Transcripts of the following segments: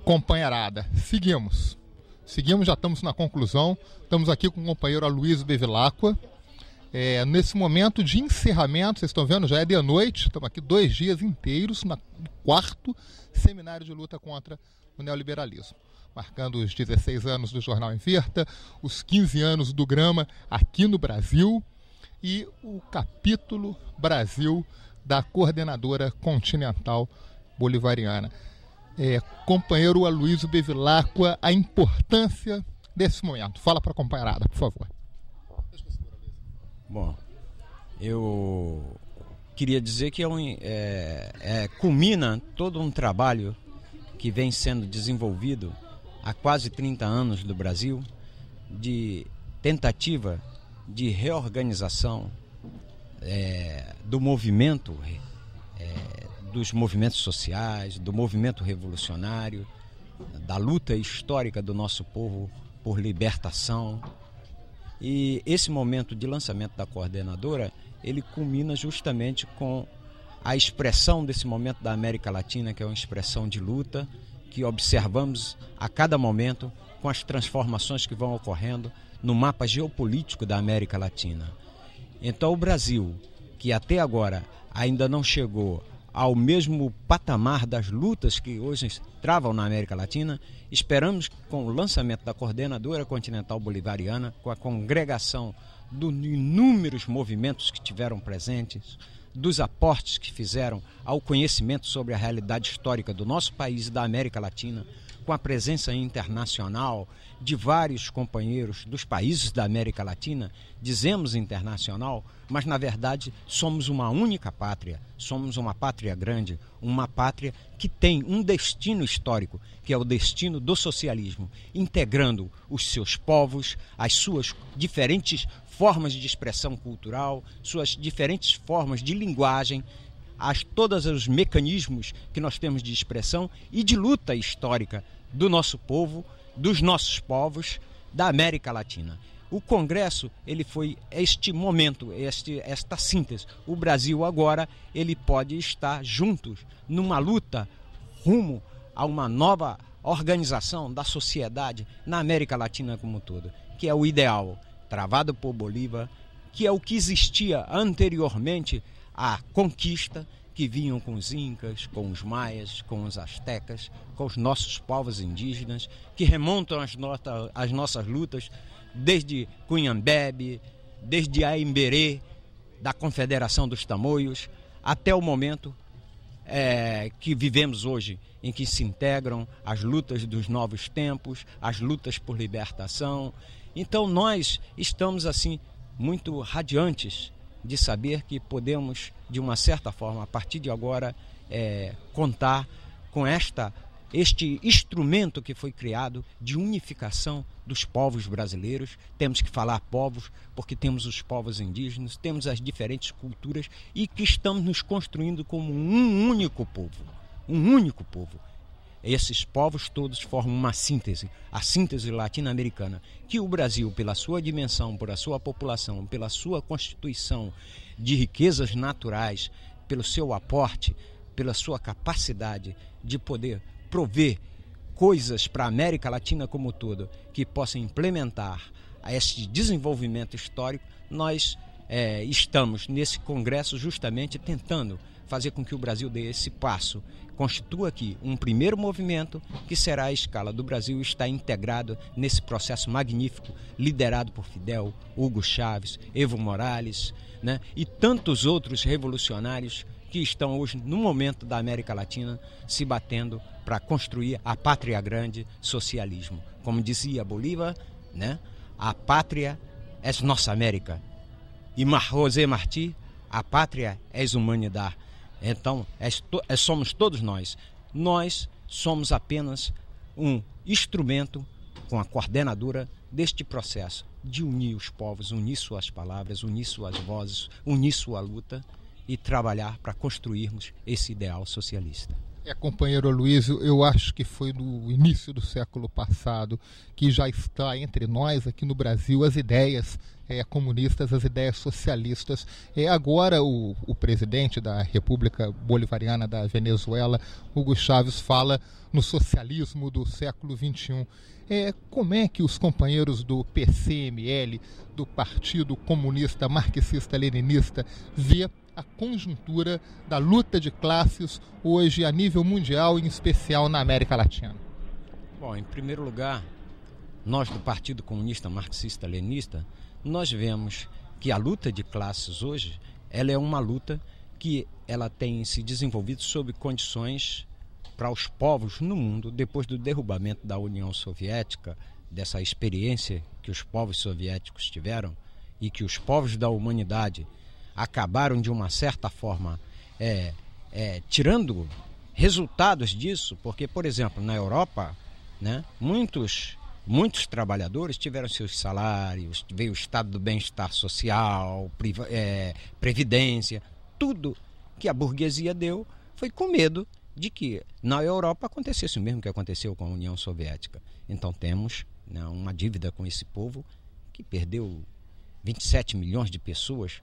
Companheirada, seguimos, já estamos na conclusão. Estamos aqui com o companheiro Aloysio Bevilacqua. Nesse momento de encerramento, vocês estão vendo, já é de noite, estamos aqui 2 dias inteiros no 4º Seminário de Luta contra o Neoliberalismo, marcando os 16 anos do Jornal Inverta, os 15 anos do Grama aqui no Brasil e o capítulo Brasil da Coordenadora Continental Bolivariana. Companheiro Aloysio Bevilacqua, a importância desse momento. Fala para a companheirada, por favor. Bom, eu queria dizer que culmina todo um trabalho que vem sendo desenvolvido há quase 30 anos do Brasil, de tentativa de reorganização do movimento, dos movimentos sociais, do movimento revolucionário, da luta histórica do nosso povo por libertação. E esse momento de lançamento da coordenadora, ele culmina justamente com a expressão desse momento da América Latina, que é uma expressão de luta, que observamos a cada momento com as transformações que vão ocorrendo no mapa geopolítico da América Latina. Então o Brasil, que até agora ainda não chegou ao mesmo patamar das lutas que hoje travam na América Latina, esperamos que com o lançamento da Coordenadora Continental Bolivariana, com a congregação de inúmeros movimentos que tiveram presentes, dos aportes que fizeram ao conhecimento sobre a realidade histórica do nosso país e da América Latina, com a presença internacional de vários companheiros dos países da América Latina, dizemos internacional, mas na verdade somos uma única pátria, somos uma pátria grande, uma pátria que tem um destino histórico, que é o destino do socialismo, integrando os seus povos, as suas diferentes formas de expressão cultural, suas diferentes formas de linguagem, todos os mecanismos que nós temos de expressão e de luta histórica do nosso povo, dos nossos povos, da América Latina. O Congresso, ele foi este momento, esta síntese. O Brasil agora, ele pode estar juntos numa luta rumo a uma nova organização da sociedade na América Latina como um todo, que é o ideal travado por Bolívar, que é o que existia anteriormente à conquista, que vinham com os incas, com os maias, com os astecas, com os nossos povos indígenas, que remontam as nossas lutas desde Cunhambebe, desde Aimberê, da Confederação dos Tamoios, até o momento que vivemos hoje, em que se integram as lutas dos novos tempos, as lutas por libertação. Então nós estamos assim muito radiantes de saber que podemos, de uma certa forma, a partir de agora, contar com este instrumento que foi criado de unificação dos povos brasileiros. Temos que falar povos, porque temos os povos indígenas, temos as diferentes culturas e que estamos nos construindo como um único povo. Um único povo. Esses povos todos formam uma síntese, a síntese latino-americana, que o Brasil, pela sua dimensão, pela sua população, pela sua constituição de riquezas naturais, pelo seu aporte, pela sua capacidade de poder prover coisas para a América Latina como um todo, que possam implementar este desenvolvimento histórico, nós estamos nesse congresso justamente tentando fazer com que o Brasil dê esse passo, constitua aqui um primeiro movimento que será a escala do Brasil, está integrado nesse processo magnífico, liderado por Fidel, Hugo Chávez, Evo Morales, né, e tantos outros revolucionários que estão hoje no momento da América Latina se batendo para construir a pátria grande, socialismo. Como dizia Bolívar, né, a pátria é nossa América. E José Martí, a pátria é humanidade. Então, somos todos nós. Nós somos apenas um instrumento com a coordenadora deste processo de unir os povos, unir suas palavras, unir suas vozes, unir sua luta e trabalhar para construirmos esse ideal socialista. Companheiro Aloysio, eu acho que foi no início do século passado que já está entre nós aqui no Brasil as ideias comunistas, as ideias socialistas. Agora o presidente da República Bolivariana da Venezuela, Hugo Chávez, fala no socialismo do século XXI. Como é que os companheiros do PCML, do Partido Comunista Marxista-Leninista, vê a conjuntura da luta de classes hoje a nível mundial, em especial na América Latina? Bom, em primeiro lugar, nós do Partido Comunista Marxista-Leninista, nós vemos que a luta de classes hoje, ela é uma luta que ela tem se desenvolvido sob condições para os povos no mundo, depois do derrubamento da União Soviética, dessa experiência que os povos soviéticos tiveram e que os povos da humanidade acabaram de uma certa forma tirando resultados disso, porque, por exemplo, na Europa, né, muitos trabalhadores tiveram seus salários, veio o estado do bem-estar social, previdência, tudo que a burguesia deu foi com medo de que na Europa acontecesse o mesmo que aconteceu com a União Soviética. Então temos, né, uma dívida com esse povo que perdeu 27 milhões de pessoas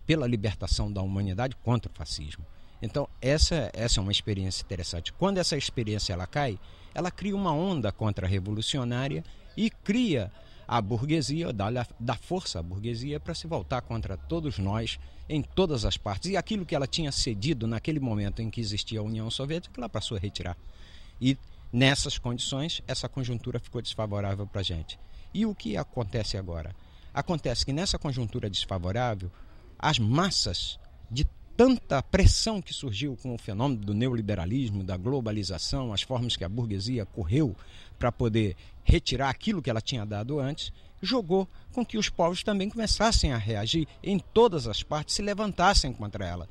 pela libertação da humanidade contra o fascismo. Então essa é uma experiência interessante. Quando essa experiência ela cai, ela cria uma onda contra-revolucionária e cria a burguesia, dá força à burguesia para se voltar contra todos nós em todas as partes. E aquilo que ela tinha cedido naquele momento em que existia a União Soviética, ela passou a retirar. E nessas condições, essa conjuntura ficou desfavorável para a gente. E o que acontece agora? Acontece que nessa conjuntura desfavorável, as massas, de tanta pressão que surgiu com o fenômeno do neoliberalismo, da globalização, as formas que a burguesia correu para poder retirar aquilo que ela tinha dado antes, jogou com que os povos também começassem a reagir em todas as partes, se levantassem contra ela.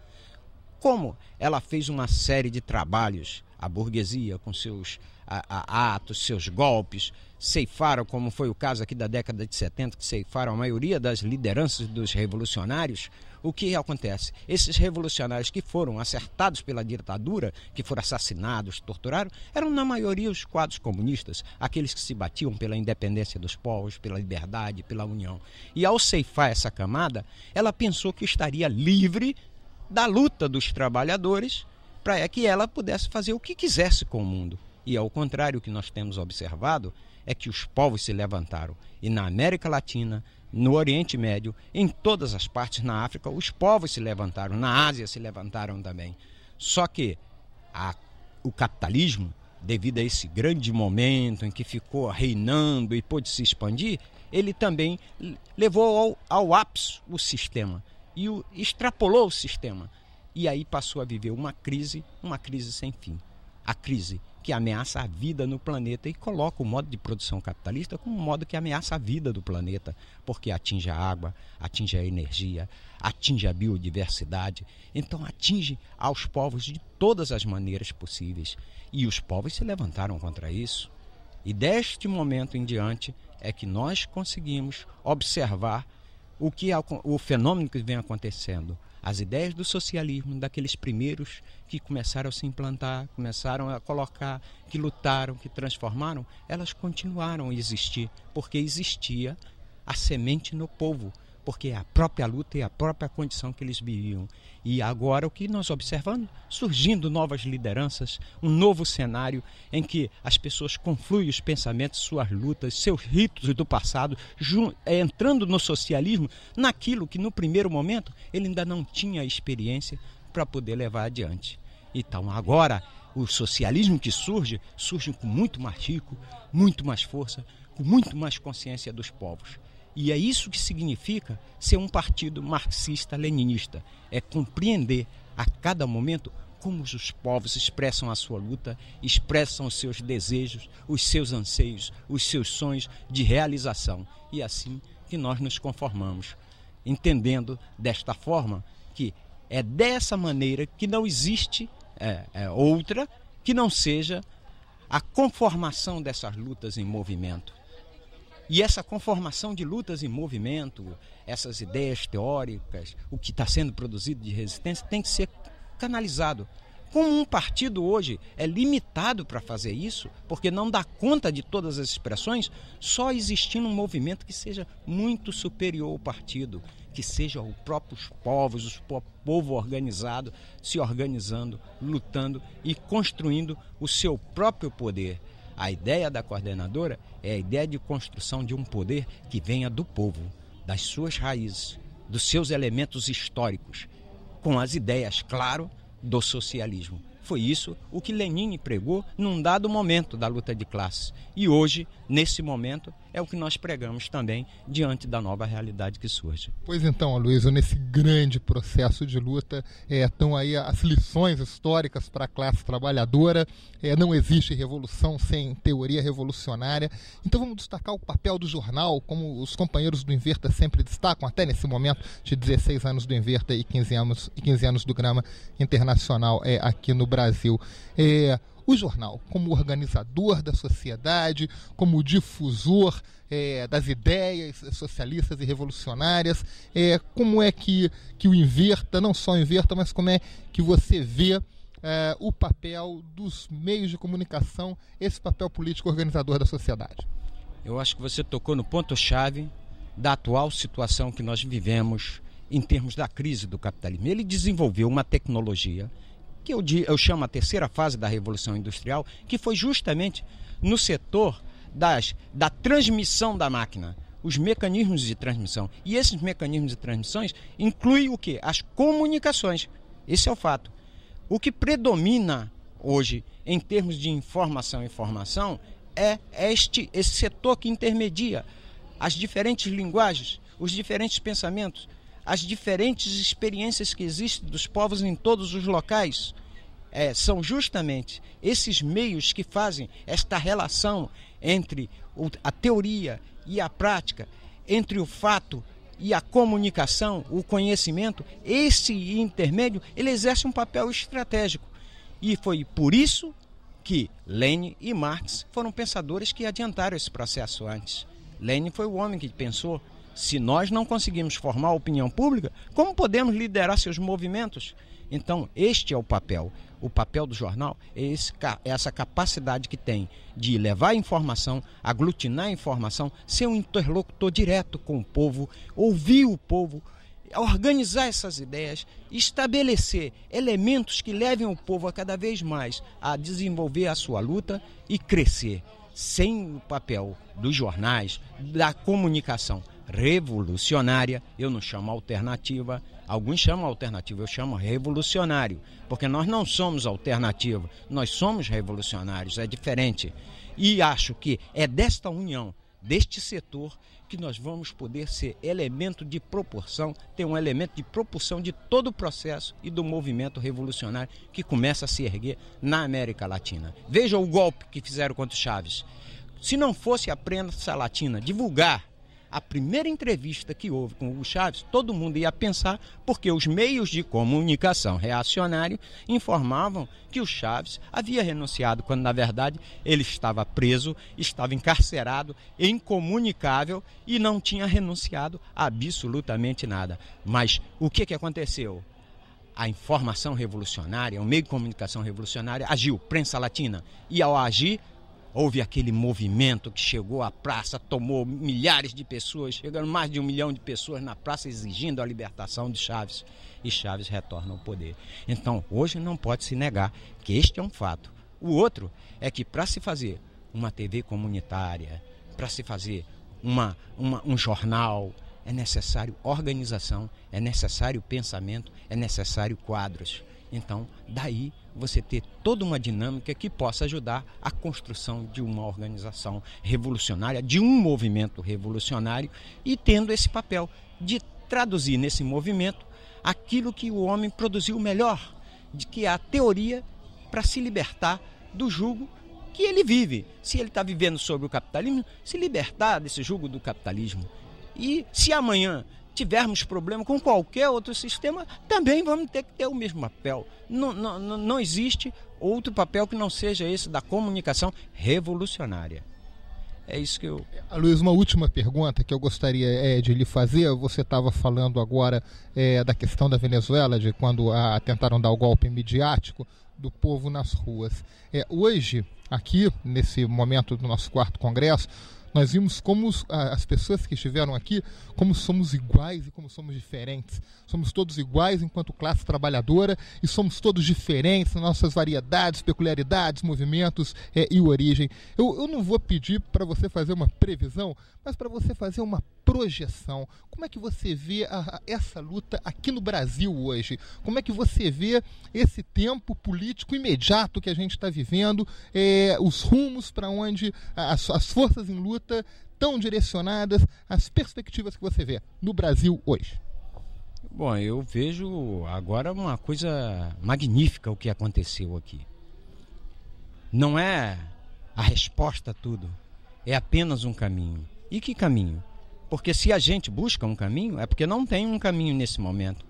Como ela fez uma série de trabalhos, a burguesia com seus atos, seus golpes, ceifaram, como foi o caso aqui da década de 70, que ceifaram a maioria das lideranças dos revolucionários. O que acontece? Esses revolucionários que foram acertados pela ditadura, que foram assassinados, torturados, eram na maioria os quadros comunistas, aqueles que se batiam pela independência dos povos, pela liberdade, pela união. E ao ceifar essa camada, ela pensou que estaria livre da luta dos trabalhadores para que ela pudesse fazer o que quisesse com o mundo. E ao contrário, o que nós temos observado é que os povos se levantaram. E na América Latina, no Oriente Médio, em todas as partes, na África, os povos se levantaram. Na Ásia se levantaram também. Só que o capitalismo, devido a esse grande momento em que ficou reinando e pôde se expandir, ele também levou ao ápice o sistema e extrapolou o sistema. E aí passou a viver uma crise sem fim. A crise que ameaça a vida no planeta e coloca o modo de produção capitalista como um modo que ameaça a vida do planeta, porque atinge a água, atinge a energia, atinge a biodiversidade, então atinge aos povos de todas as maneiras possíveis. E os povos se levantaram contra isso. E deste momento em diante é que nós conseguimos observar o fenômeno que vem acontecendo. As ideias do socialismo, daqueles primeiros que começaram a se implantar, começaram a colocar, que lutaram, que transformaram, elas continuaram a existir, porque existia a semente no povo, porque é a própria luta e a própria condição que eles viviam. E agora o que nós observamos? Surgindo novas lideranças, um novo cenário em que as pessoas confluem os pensamentos, suas lutas, seus ritos do passado, entrando no socialismo, naquilo que no primeiro momento ele ainda não tinha experiência para poder levar adiante. Então agora o socialismo que surge com muito mais rico, muito mais força, com muito mais consciência dos povos. E é isso que significa ser um partido marxista-leninista. É compreender a cada momento como os povos expressam a sua luta, expressam os seus desejos, os seus anseios, os seus sonhos de realização. E assim que nós nos conformamos, entendendo desta forma que é dessa maneira que não existe outra que não seja a conformação dessas lutas em movimento. E essa conformação de lutas em movimento, essas ideias teóricas, o que está sendo produzido de resistência, tem que ser canalizado Como um partido hoje é limitado para fazer isso, porque não dá conta de todas as expressões, só existindo um movimento que seja muito superior ao partido, que seja os próprios povos, o povo organizado, se organizando, lutando e construindo o seu próprio poder. A ideia da coordenadora é a ideia de construção de um poder que venha do povo, das suas raízes, dos seus elementos históricos, com as ideias, claro, do socialismo. Foi isso o que Lenin pregou num dado momento da luta de classes. E hoje, nesse momento, é o que nós pregamos também diante da nova realidade que surge. Pois então, Aloysio, nesse grande processo de luta, estão aí as lições históricas para a classe trabalhadora. Não existe revolução sem teoria revolucionária. Então vamos destacar o papel do jornal, como os companheiros do Inverta sempre destacam, até nesse momento de 16 anos do Inverta e 15 anos do Grama Internacional aqui no Brasil. O jornal, como organizador da sociedade, como difusor das ideias socialistas e revolucionárias, como é que o Inverta, não só o Inverta, mas como é que você vê o papel dos meios de comunicação, esse papel político organizador da sociedade? Eu acho que você tocou no ponto-chave da atual situação que nós vivemos em termos da crise do capitalismo. Ele desenvolveu uma tecnologia que eu chamo a terceira fase da Revolução Industrial, que foi justamente no setor da transmissão da máquina, os mecanismos de transmissão. E esses mecanismos de transmissões incluem o quê? As comunicações. Esse é o fato. O que predomina hoje em termos de informação é esse setor que intermedia as diferentes linguagens, os diferentes pensamentos, as diferentes experiências que existem dos povos em todos os locais. São justamente esses meios que fazem esta relação entre a teoria e a prática, entre o fato e a comunicação, o conhecimento. Esse intermédio, ele exerce um papel estratégico. E foi por isso que Lenin e Marx foram pensadores que adiantaram esse processo antes. Lenin foi o homem que pensou: se nós não conseguimos formar a opinião pública, como podemos liderar seus movimentos? Então, este é o papel. O papel do jornal é essa capacidade que tem de levar a informação, aglutinar a informação, ser um interlocutor direto com o povo, ouvir o povo, organizar essas ideias, estabelecer elementos que levem o povo a cada vez mais a desenvolver a sua luta e crescer. Sem o papel dos jornais, da comunicação revolucionária, eu não chamo alternativa, alguns chamam alternativa, eu chamo revolucionário, porque nós não somos alternativa, nós somos revolucionários, é diferente. E acho que é desta união, deste setor, que nós vamos poder ser elemento de proporção, ter um elemento de propulsão de todo o processo e do movimento revolucionário que começa a se erguer na América Latina. Veja o golpe que fizeram contra o Chaves. Se não fosse a prensa latina divulgar a primeira entrevista que houve com o Chaves, todo mundo ia pensar, porque os meios de comunicação reacionários informavam que o Chaves havia renunciado, quando na verdade ele estava preso, estava encarcerado, incomunicável e não tinha renunciado a absolutamente nada. Mas o que aconteceu? A informação revolucionária, o meio de comunicação revolucionária agiu, prensa latina, e ao agir, houve aquele movimento que chegou à praça, tomou milhares de pessoas, chegando mais de 1 milhão de pessoas na praça exigindo a libertação de Chaves. E Chaves retorna ao poder. Então, hoje não pode se negar que este é um fato. O outro é que para se fazer uma TV comunitária, para se fazer um jornal, é necessário organização, é necessário pensamento, é necessário quadros. Então, daí você ter toda uma dinâmica que possa ajudar a construção de uma organização revolucionária, de um movimento revolucionário, e tendo esse papel de traduzir nesse movimento aquilo que o homem produziu melhor, de que é a teoria para se libertar do jugo que ele vive. Se ele está vivendo sobre o capitalismo, se libertar desse jugo do capitalismo. E se amanhã tivermos problema com qualquer outro sistema, também vamos ter que ter o mesmo papel. Não existe outro papel que não seja esse da comunicação revolucionária. É isso que eu... Luiz, uma última pergunta que eu gostaria de lhe fazer. Você estava falando agora da questão da Venezuela, de quando tentaram dar o golpe midiático. do povo nas ruas. Hoje, aqui, nesse momento do nosso 4º Congresso, nós vimos como as pessoas que estiveram aqui, como somos iguais e como somos diferentes. Somos todos iguais enquanto classe trabalhadora e somos todos diferentes nas nossas variedades, peculiaridades, movimentos e origem. Eu não vou pedir para você fazer uma previsão, mas para você fazer uma projeção. Como é que você vê essa luta aqui no Brasil hoje? Como é que você vê esse tempo político imediato que a gente está vivendo, os rumos para onde as forças em luta estão direcionadas, as perspectivas que você vê no Brasil hoje? Bom, eu vejo agora uma coisa magnífica o que aconteceu aqui. Não é a resposta a tudo, é apenas um caminho. E que caminho? Porque se a gente busca um caminho, é porque não tem um caminho nesse momento.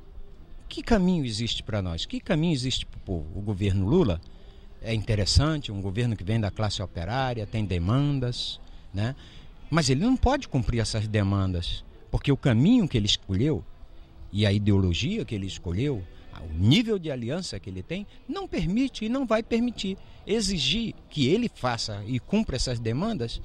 Que caminho existe para nós? Que caminho existe para o povo? O governo Lula é interessante, um governo que vem da classe operária, tem demandas, né? Mas ele não pode cumprir essas demandas, porque o caminho que ele escolheu e a ideologia que ele escolheu, o nível de aliança que ele tem, não permite e não vai permitir. Exigir que ele faça e cumpra essas demandas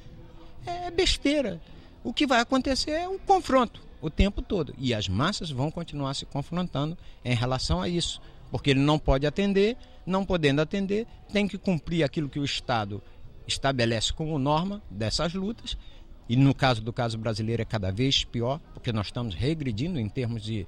é besteira. O que vai acontecer é um confronto o tempo todo. E as massas vão continuar se confrontando em relação a isso. Porque ele não pode atender, não podendo atender, tem que cumprir aquilo que o Estado estabelece como norma dessas lutas. E no caso brasileiro é cada vez pior, porque nós estamos regredindo em termos de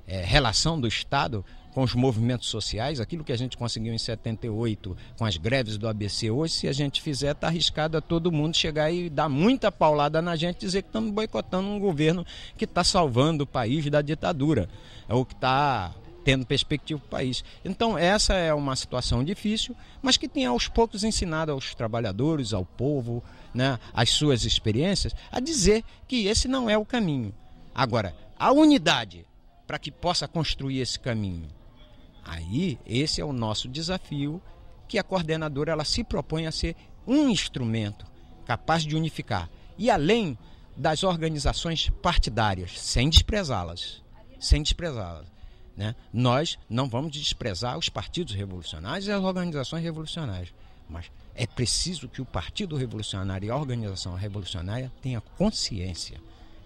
relação do Estado com os movimentos sociais. Aquilo que a gente conseguiu em 78 com as greves do ABC, hoje, se a gente fizer, está arriscado a todo mundo chegar e dar muita paulada na gente, dizer que estamos boicotando um governo que está salvando o país da ditadura, ou que está tendo perspectiva para o país. Então essa é uma situação difícil, mas que tem aos poucos ensinado aos trabalhadores, ao povo, né, as suas experiências, a dizer que esse não é o caminho. Agora, a unidade para que possa construir esse caminho, aí esse é o nosso desafio, que a coordenadora ela se propõe a ser um instrumento capaz de unificar. E além das organizações partidárias, sem desprezá-las, né? Nós não vamos desprezar os partidos revolucionários e as organizações revolucionárias, mas é preciso que o Partido Revolucionário e a organização revolucionária tenham consciência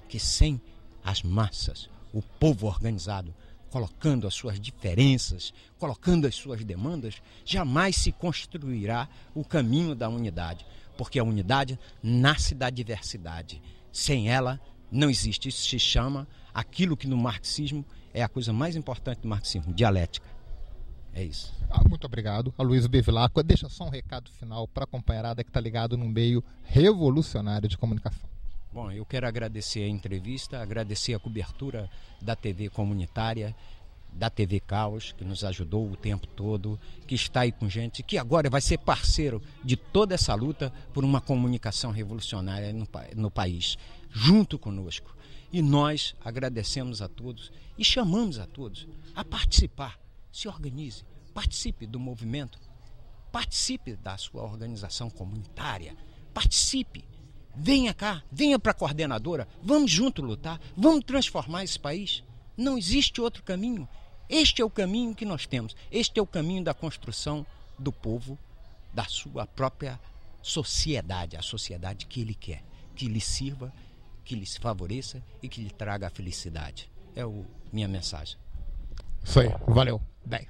que sem as massas, o povo organizado, colocando as suas diferenças, colocando as suas demandas, jamais se construirá o caminho da unidade, porque a unidade nasce da diversidade. Sem ela não existe. Isso se chama aquilo que no marxismo é a coisa mais importante do marxismo, dialética. É isso. Muito obrigado. Aloysio Bevilacqua, deixa só um recado final para a companheirada que está ligado no meio revolucionário de comunicação. Bom, eu quero agradecer a entrevista, agradecer a cobertura da TV comunitária, da TV Caos, que nos ajudou o tempo todo, que está aí com gente, que agora vai ser parceiro de toda essa luta por uma comunicação revolucionária no país, junto conosco. E nós agradecemos a todos e chamamos a todos a participar. Se organize, participe do movimento, participe da sua organização comunitária, participe, venha cá, venha para a coordenadora, vamos junto lutar, vamos transformar esse país. Não existe outro caminho. Este é o caminho que nós temos, este é o caminho da construção do povo, da sua própria sociedade, a sociedade que ele quer, que lhe sirva, que lhe favoreça e que lhe traga a felicidade. É minha mensagem. Isso aí, valeu. 10.